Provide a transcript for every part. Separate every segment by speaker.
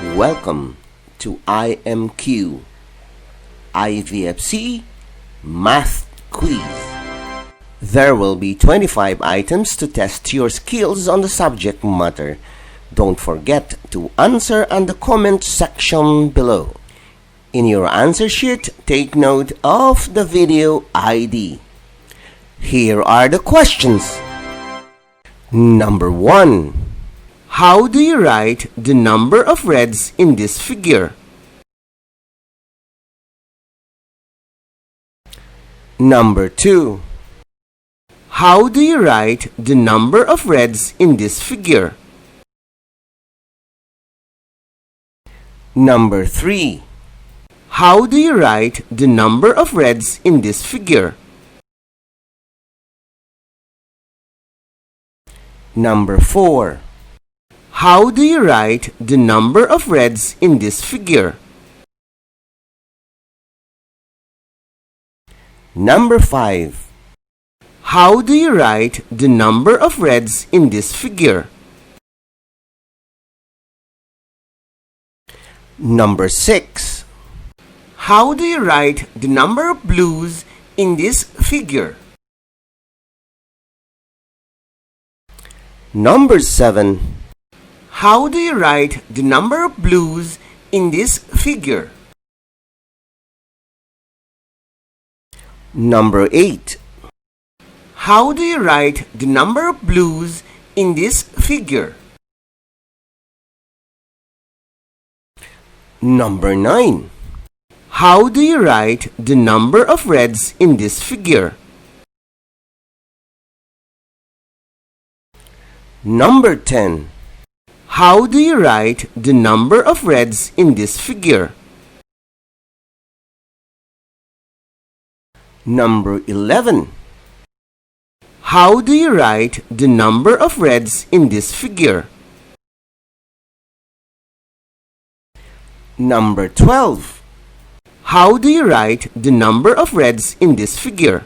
Speaker 1: Welcome to IMQ IVFC Math Quiz. There will be 25 items to test your skills on the subject matter. Don't forget to answer on the comment section below. In your answer sheet, take note of the video ID. Here are the questions. Number 1. How do you write the number of reds in this figure? Number 2. How do you write the number of reds in this figure? Number 3. How do you write the number of reds in this figure? Number 4. How do you write the number of reds in this figure? Number 5. How do you write the number of reds in this figure? Number 6. How do you write the number of blues in this figure? Number 7. How do you write the number of blues in this figure? Number 8. How do you write the number of blues in this figure? Number 9. How do you write the number of reds in this figure? Number 10. How do you write the number of reds in this figure? Number 11. How do you write the number of reds in this figure? Number 12. How do you write the number of reds in this figure?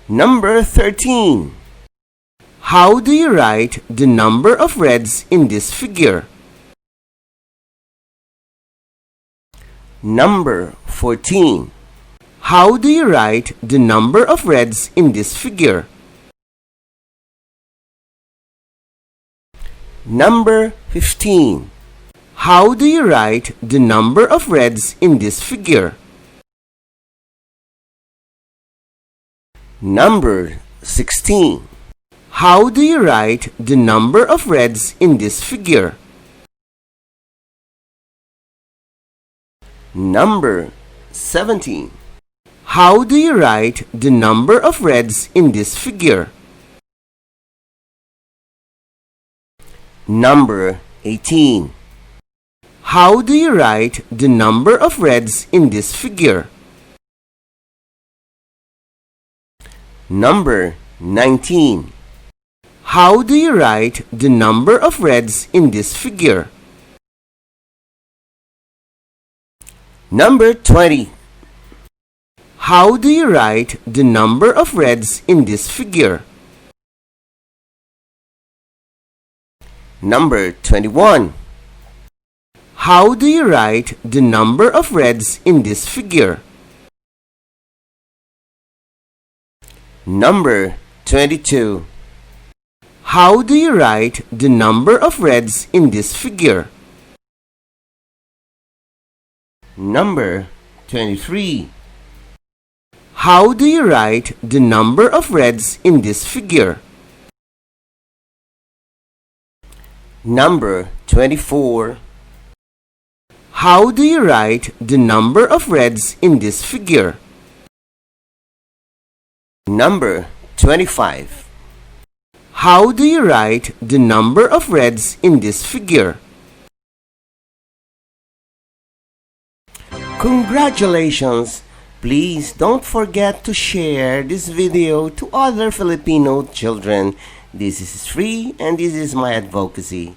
Speaker 1: Number 13. How do you write the number of reds in this figure? Number 14. How do you write the number of reds in this figure? Number 15. How do you write the number of reds in this figure? Number 16. How do you write the number of reds in this figure? Number 17. How do you write the number of reds in this figure? Number 18. How do you write the number of reds in this figure? Number 19. How do you write the number of reds in this figure? Number 20. How do you write the number of reds in this figure? Number 21. How do you write the number of reds in this figure? Number 22. How do you write the number of reds in this figure? Number 23. How do you write the number of reds in this figure? Number 24. How do you write the number of reds in this figure? Number 25. How do you write the number of reds in this figure? Congratulations! Please don't forget to share this video to other Filipino children. This is free and this is my advocacy.